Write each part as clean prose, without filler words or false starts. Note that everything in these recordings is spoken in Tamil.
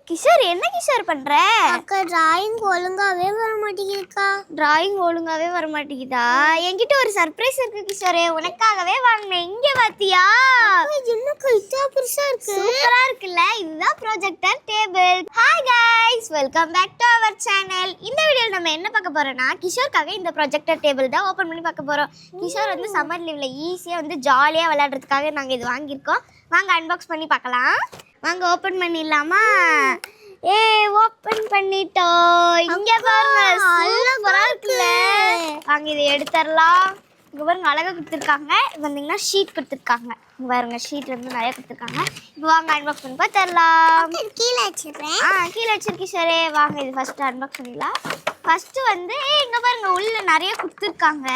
கிஷோர் என்ன கிஷோர் பண்ற? அக்கா டிராயிங் ஒழுங்காவே வர மாட்டேங்குதுக்கா. டிராயிங் ஒழுங்காவே வர மாட்டேங்குதா? என்கிட்ட ஒரு சர்ப்ரைஸ் இருக்கு கிஷோரே, உனக்காகவே வாங்கினேன். இங்க பாத்தியா? என்னக்கா இத்தா பெருசா இருக்கு? சூப்பரா இருக்குல்ல? இதுதான் projector table. Hi guys, welcome back to our channel. இந்த வீடியோல நம்ம என்ன பார்க்க போறோம்னா, கிஷோருக்காக இந்த ப்ரொஜெக்டர் டேபிள் தான் ஓபன் பண்ணி பார்க்க போறோம். கிஷோர் வந்து சம்மர் லீவ்ல ஈஸியா வந்து ஜாலியா விளையாடுறதுக்காக நாங்க இது வாங்கியிருக்கோம். வாங்க அன்பாக்ஸ் பண்ணி பார்க்கலாம். வாங்க ஓபன் பண்ணிடலாமா? ஓபன் பண்ணிட்டோம். இங்க பாருங்க, சூப்பரா இருக்குல்ல? வாங்க இதை எடுத்துடலாம். இங்க பாருங்க அழகா கொடுத்துருக்காங்க. வந்தீங்கன்னா ஷீட் கொடுத்துருக்காங்க. இங்க பாருங்க ஷீட் வந்து நிறைய கொடுத்துருக்காங்க. இப்போ வாங்க அன்பாக்ஸ் பண்ணி பார்த்துடலாம். கீழே வச்சிடுறேன். கீழே வச்சிருக்கி சரி. வாங்க இது ஃபர்ஸ்ட் அன்பாக்ஸ் பண்ணிடலாம். ஃபர்ஸ்ட் வந்து இங்க பாருங்க உள்ள நிறைய கொடுத்துருக்காங்க.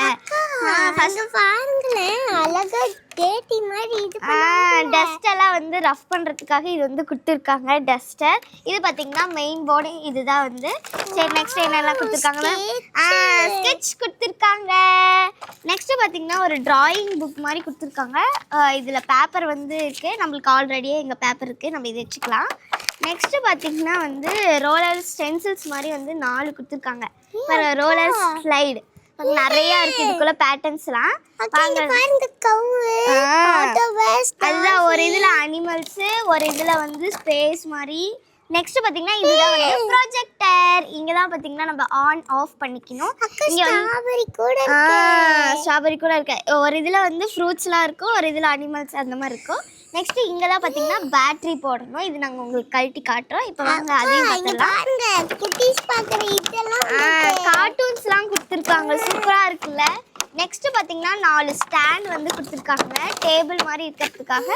ஃபர்ஸ்ட் பாருங்களேன், அழகா டேட்டி மாதிரி இது டஸ்ட் எல்லாம் வந்து ரஃப் பண்றதுக்காக இது வந்து கொடுத்துருக்காங்க டஸ்டர். இது பாத்தீங்கன்னா மெயின் போர்டு இதுதான் வந்து. சரி நெக்ஸ்ட் என்னெல்லாம் கொடுத்துருக்காங்க? ஸ்கெட்ச் கொடுத்துருக்காங்க. நெக்ஸ்ட் பாத்தீங்கன்னா ஒரு டிராயிங் புக் மாதிரி கொடுத்துருக்காங்க. இதுல பேப்பர் வந்து இருக்கு. நம்மளுக்கு ஆல்ரெடியே எங்க பேப்பர் இருக்கு, நம்ம இதை வச்சுக்கலாம். நெக்ஸ்ட் பாத்தீங்கன்னா வந்து ரோலர் ஸ்டென்சில்ஸ் மாதிரி வந்து 4 கொடுத்துருக்காங்க. ரோலர் ஸ்லைடு நிறைய இருக்கு. இதுக்குள்ள பேட்டர்ன்ஸ்லாம் அதுதான். ஒரு இதுல அனிமல்ஸ், ஒரு இதுல வந்து ஸ்பேஸ் மாதிரி. நெக்ஸ்ட் பாத்தீங்கன்னா இதுதான் வந்து ப்ரொஜெக்டர். இங்கதான் பாத்தீங்கன்னா நம்ம ஆன் ஆஃப் பண்ணிக்கணும். இங்க ஸ்ட்ராபெரி கூட இருக்கு. ஒரு இதுல வந்து ஃப்ரூட்ஸ்லாம் இருக்கும், ஒரு இதுல அனிமல்ஸ் அந்த மாதிரி இருக்கும். நெக்ஸ்ட் இங்க தான் பாத்தீங்கன்னா பேட்டரி போடணும். இது நாங்க உங்களுக்கு கழட்டி காட்டுறோம். இப்போ வாங்க அதையும் பார்க்கலாம். கார்ட்டூன்ஸ்லாம் கொடுத்துருக்காங்க, சூப்பரா இருக்குல்ல? நெக்ஸ்ட் பாத்தீங்கன்னா 4 ஸ்டாண்ட் வந்து கொடுத்துருக்காங்க. டேபிள் மாதிரி இருக்கிறதுக்காக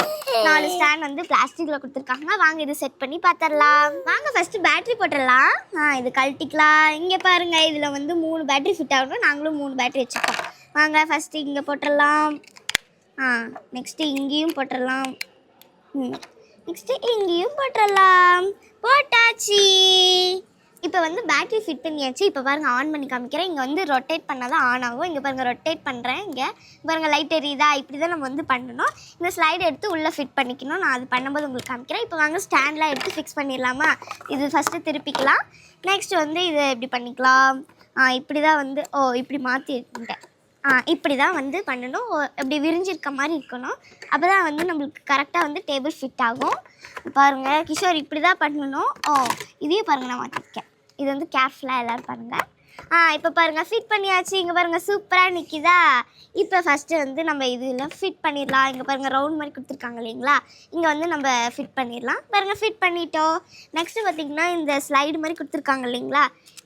4 ஸ்டாண்ட் வந்து பிளாஸ்டிக்ல கொடுத்துருக்காங்க. வாங்க இது செட் பண்ணி பார்த்துடலாம். வாங்க ஃபர்ஸ்ட் பேட்டரி போட்டுடலாம். இது கழட்டிக்கலாம். இங்க பாருங்க இதுல வந்து 3 பேட்டரி ஃபிட் ஆகணும். நாங்களும் 3 பேட்டரி வச்சுருக்கோம். வாங்க ஃபர்ஸ்ட் இங்க போட்டுடலாம். நெக்ஸ்ட் இங்கேயும் போட்டுடலாம். நெக்ஸ்ட் இங்கேயும் போட்டுடலாம். போட்டாச்சு. இப்போ வந்து பேட்டரி ஃபிட் பண்ணியாச்சு. இப்போ பாருங்க ஆன் பண்ணி காமிக்கிறேன். இங்கே வந்து ரொட்டேட் பண்ணால் தான் ஆன் ஆகும். இங்கே பாருங்க ரொட்டேட் பண்ணுறேன். இங்கே பாருங்க லைட் எரியுதா? இப்படி தான் நம்ம வந்து பண்ணணும். இந்த ஸ்லைடை எடுத்து உள்ளே ஃபிட் பண்ணிக்கணும். நான் அது பண்ணும்போது உங்களுக்கு காமிக்கிறேன். இப்போ வாங்க ஸ்டாண்ட்லாம் எடுத்து ஃபிக்ஸ் பண்ணிடலாமா? இது ஃபஸ்ட்டு திருப்பிக்கலாம். நெக்ஸ்ட் வந்து இதை இப்படி பண்ணிக்கலாம். இப்படி தான் வந்து இப்படி மாற்றிட்டேன். இப்படி தான் வந்து பண்ணணும். இப்படி விரிஞ்சிருக்க மாதிரி இருக்கணும். அப்போ தான் வந்து நம்மளுக்கு கரெக்டாக வந்து டேபிள் ஃபிட் ஆகும். பாருங்கள் கிஷோர் இப்படி தான் பண்ணணும். இதே பாருங்கள் நான் மாற்றிருக்கேன். இது வந்து கேர்ஃபுல்லாக எல்லோரும் பாருங்கள். இப்போ பாருங்கள் ஃபிட் பண்ணியாச்சு. இங்கே பாருங்கள் சூப்பராக நிற்கிதா? இப்போ ஃபஸ்ட்டு வந்து நம்ம இதில் ஃபிட் பண்ணிடலாம். இங்கே பாருங்கள் ரவுண்ட் மாதிரி கொடுத்துருக்காங்க இல்லைங்களா? இங்கே வந்து நம்ம ஃபிட் பண்ணிடலாம். பாருங்கள் ஃபிட் பண்ணிட்டோம். நெக்ஸ்ட்டு பார்த்திங்கன்னா இந்த ஸ்லைடு மாதிரி கொடுத்துருக்காங்க இல்லைங்களா?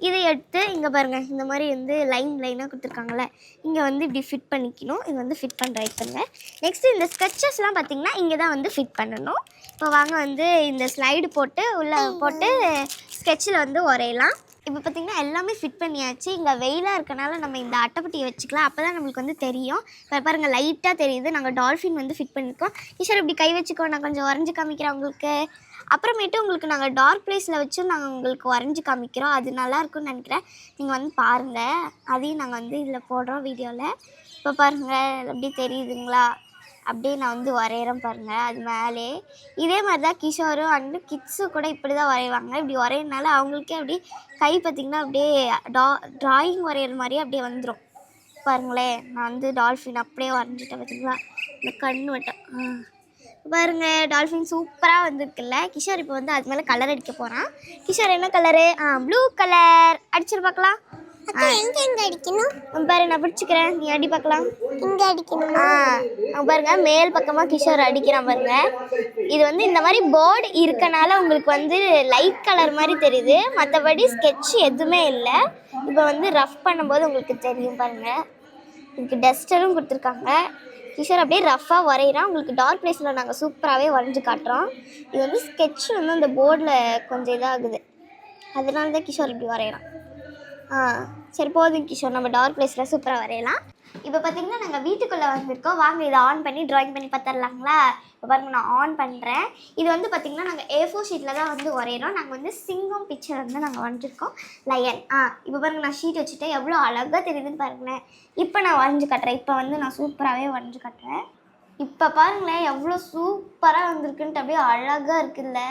இதை எடுத்து இங்கே பாருங்கள் இந்த மாதிரி வந்து லைனாக கொடுத்துருக்காங்கல்ல, இங்கே வந்து இப்படி ஃபிட் பண்ணிக்கணும். இது வந்து ஃபிட் பண்ணுற ஐட்டங்க. நெக்ஸ்ட்டு இந்த ஸ்கெட்சஸ்லாம் பார்த்திங்கன்னா இங்கே தான் வந்து ஃபிட் பண்ணணும். இப்போ வாங்க வந்து இந்த ஸ்லைடு போட்டு உள்ளே போட்டு ஸ்கெட்சில் வந்து வரையலாம். இப்போ பார்த்திங்கன்னா எல்லாமே ஃபிட் பண்ணியாச்சு. இங்கே வெயிலாக இருக்கனால நம்ம இந்த அட்டைப்பட்டியை வச்சுக்கலாம். அப்போ தான் நம்மளுக்கு வந்து தெரியும். இப்போ பாருங்கள் லைட்டாக தெரியுது. நாங்கள் டால்ஃபின் வந்து ஃபிட் பண்ணியிருக்கோம். கிஷோர் இப்படி கை வச்சுக்கோ, நான் கொஞ்சம் வரைஞ்சி காமிக்கிறேன் உங்களுக்கு. அப்புறமேட்டு உங்களுக்கு நாங்கள் டார்க் ப்ளேஸில் வச்சும் நாங்கள் உங்களுக்கு வரைஞ்சி காமிக்கிறோம். அது நல்லாயிருக்குன்னு நினைக்கிறேன். நீங்கள் வந்து பாருங்கள். அதையும் நாங்கள் வந்து இதில் போடுறோம் வீடியோவில். இப்போ பாருங்கள் எப்படி தெரியுதுங்களா? அப்படியே நான் வந்து வரைகிறேன் பாருங்கள். அது மேலே இதே மாதிரி தான் கிஷோரும் அண்டு கிட்ஸும் கூட இப்படி தான் வரைவாங்க. இப்படி வரையிறனால அவங்களுக்கே அப்படி கை பார்த்திங்கன்னா அப்படியே ட்ராயிங் வரைகிற மாதிரியே அப்படியே வந்துடும். பாருங்களேன் நான் வந்து டால்ஃபின் அப்படியே வரைஞ்சிட்டேன் பார்த்திங்களா? இந்த கண்ணு வட்டம் பாருங்கள் டால்ஃபின் சூப்பராக வந்துருக்குல்ல? கிஷோர் இப்போ வந்து அது மேலே கலர் அடிக்க போகிறான். கிஷோர் என்ன கலரு? Blue colour. அடிச்சிரு பார்க்கலாம். எங்க அடிக்கணும் பாரு, நான் பிடிச்சிக்கிறேன், நீ அடி பார்க்கலாம். இங்க அடிக்கணும். பாருங்க மேல் பக்கமா கிஷோர் அடிக்கிறான் பாருங்க. இது வந்து இந்த மாதிரி போர்டு இருக்கனால உங்களுக்கு வந்து லைட் கலர் மாதிரி தெரியுது. மற்றபடி ஸ்கெட்ச் எதுவுமே இல்லை. இப்போ வந்து ரஃப் பண்ணும்போது உங்களுக்கு தெரியும் பாருங்க. இதுக்கு டஸ்டரும் கொடுத்துருக்காங்க. கிஷோர் அப்படியே ரஃப்பாக வரைகிறான். உங்களுக்கு டார்க் ப்ளேஸில் நாங்கள் சூப்பராகவே வரைஞ்சி காட்டுறோம். இது வந்து ஸ்கெட்ச் வந்து அந்த போர்டில் கொஞ்சம் இதாகுது, அதனால தான் கிஷோர் இப்படி வரைகிறான். சரி போதும் கிஷோர், நம்ம டார்க் ப்ளேஸில் சூப்பராக வரையலாம். இப்போ பார்த்திங்கன்னா நாங்கள் வீட்டுக்குள்ளே வந்திருக்கோம். வாங்க இதை ஆன் பண்ணி ட்ராயிங் பண்ணி பார்த்துடலாங்களா? இப்போ பாருங்கள் நான் ஆன் பண்ணுறேன். இது வந்து பார்த்திங்கன்னா நாங்கள் A4 ஷீட்டில் தான் வந்து வரைகிறோம். நாங்கள் வந்து சிங்கம் பிக்சர் வந்து நாங்கள் வரைஞ்சிருக்கோம், லயன். இப்போ பாருங்கள் நான் ஷீட் வச்சுட்டேன். எவ்வளோ அழகாக தெரியுதுன்னு பாருங்களேன். இப்போ நான் வரைஞ்சி காட்டுறேன். இப்போ வந்து நான் சூப்பராகவே வரைஞ்சி காட்டுறேன். இப்போ பாருங்களேன் எவ்வளோ சூப்பராக வந்திருக்குன்ட்டு. அப்படியே அழகாக இருக்குல்ல?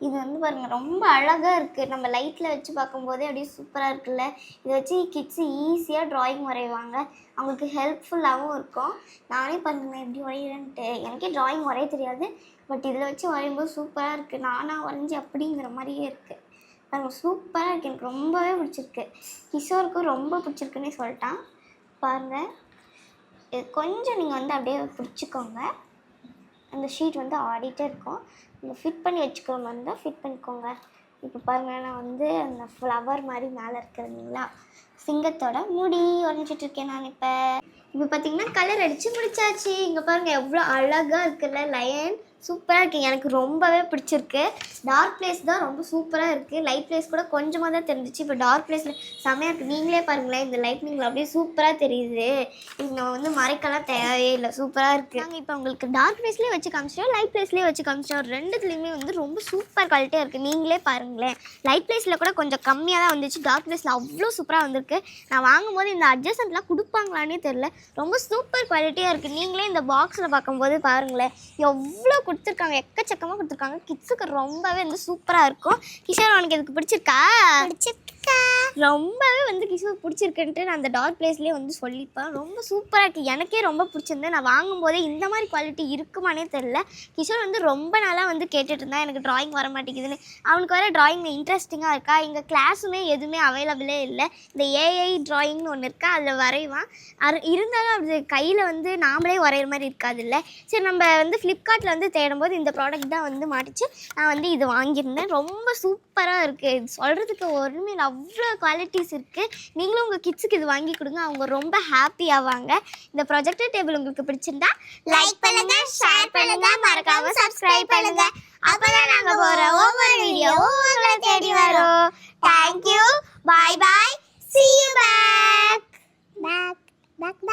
இது வந்து பாருங்கள் ரொம்ப அழகாக இருக்குது. நம்ம லைட்டில் வச்சு பார்க்கும்போதே அப்படியே சூப்பராக இருக்குல்ல. இதை வச்சு கிட்ஸு ஈஸியாக ட்ராயிங் வரைவாங்க. அவங்களுக்கு ஹெல்ப்ஃபுல்லாகவும் இருக்கும். நானே பாருங்களேன் எப்படி வரைகிறேன்ட்டு. எனக்கே ட்ராயிங் வரைய தெரியாது. பட் இதில் வச்சு வரையும்போது சூப்பராக இருக்குது. நானாக வரைஞ்சி அப்படிங்கிற மாதிரியே இருக்குது. பாருங்கள் சூப்பராக இருக்குது. எனக்கு ரொம்பவே பிடிச்சிருக்கு. கிஷோருக்கும் ரொம்ப பிடிச்சிருக்குன்னே சொல்லிட்டான். பாருங்கள் இது கொஞ்சம் நீங்கள் வந்து அப்படியே பிடிச்சிக்கோங்க. அந்த ஷீட் வந்து ஆடிட்டே இருக்கும். நீங்கள் ஃபிட் பண்ணி வச்சுக்கோங்க வந்தால் ஃபிட் பண்ணிக்கோங்க. இப்போ பாருங்கள் நான் வந்து அந்த ஃப்ளவர் மாதிரி மேலே இருக்கிறீங்களா சிங்கத்தோட முடி வரைஞ்சிட்ருக்கேன் நான். இப்போ பார்த்தீங்கன்னா கலர் அடித்து முடிச்சாச்சு. இங்கே பாருங்கள் எவ்வளோ அழகாக இருக்குல்ல லயன். சூப்பராக இருக்குது. எனக்கு ரொம்பவே பிடிச்சிருக்கு. டார்க் பிளேஸ் தான் ரொம்ப சூப்பராக இருக்குது. லைட் பிளேஸ் கூட கொஞ்சமாக தான் தெரிஞ்சிச்சு. இப்போ டார்க் பிளேஸில் செமையாக இருக்குது. நீங்களே பாருங்களேன் இந்த லைட்னிங்கில் அப்படியே சூப்பராக தெரியுது. இது நம்ம வந்து மறைக்கலாம் தேவையே இல்லை. சூப்பராக இருக்குது. நாங்கள் இப்போ உங்களுக்கு டார்க் பிளேஸ்லேயே வச்சு காமிச்சிட்டோம், லைட் பிளேஸ்லேயே வச்சு காமிச்சிட்டோம். ரெண்டுத்துலேயுமே வந்து ரொம்ப சூப்பர் குவாலிட்டியாக இருக்குது. நீங்களே பாருங்களேன். லைட் பிளேஸில் கூட கொஞ்சம் கம்மியாக தான் வந்துச்சு. டார்க் பிளேஸில் அவ்வளோ சூப்பராக வந்திருக்கு. நான் வாங்கும்போது இந்த அட்ஜஸ்ட்மெண்ட்லாம் கொடுப்பாங்களானே தெரில. ரொம்ப சூப்பர் குவாலிட்டியாக இருக்குது. நீங்களே இந்த பாக்ஸில் பார்க்கும்போது பாருங்களேன் எவ்வளோ கொடுத்துருக்காங்க. எக்கச்சக்கமாக கொடுத்துருக்காங்க. கிட்ஸுக்கு ரொம்பவே வந்து சூப்பராக இருக்கும். கிஷோர் உனக்கு இதுக்கு பிடிச்சிருக்கா? ரொம்பவே வந்து கிஷோர் பிடிச்சிருக்குன்ட்டு நான் அந்த டார்க் பிளேஸ்லேயே வந்து சொல்லிப்பேன். ரொம்ப சூப்பராக இருக்குது. எனக்கே ரொம்ப பிடிச்சிருந்தேன். நான் வாங்கும்போதே இந்த மாதிரி குவாலிட்டி இருக்குமானே தெரில. கிஷோர் வந்து ரொம்ப நாளாக வந்து கேட்டுட்டு இருந்தான் எனக்கு ட்ராயிங் வர மாட்டேங்குதுன்னு. அவனுக்கு வேறு ட்ராயிங் இன்ட்ரெஸ்டிங்காக இருக்கா. எங்கள் கிளாஸுமே எதுவுமே அவைலபிளே இல்லை. இந்த ஏஐ ட்ராயிங்னு ஒன்று இருக்கா அதில் வரைவான். இருந்தாலும் அது கையில் வந்து நாமளே வரைகிற மாதிரி இருக்காது இல்லை. சரி நம்ம வந்து ஃப்ளிப்கார்ட்டில் வந்து தேடும்போது இந்த ப்ராடக்ட் தான் வந்து மாட்டிச்சு. நான் வந்து இது வாங்கியிருந்தேன். ரொம்ப சூப்பராக இருக்குது. இது சொல்கிறதுக்கு ஒருமே அவ்வளோ குவாலிட்டிஸ் இருக்குது. நீங்களும் உங்கள் கிட்ஸுக்கு இது வாங்கி கொடுங்க. அவங்க ரொம்ப ஹாப்பி ஆவாங்க. இந்த ப்ரொஜெக்டர் டேபிள் உங்களுக்கு பிடிச்சிருந்தா லைக் பண்ணுங்க, ஷேர் பண்ணுங்க, மறக்காம சப்ஸ்கிரைப் பண்ணுங்க. அப்பதான் நாங்கள் போகிற ஒவ்வொரு வீடியோவும் உங்களை தேடி வரும். தேங்க்யூ. பாய் பாய்.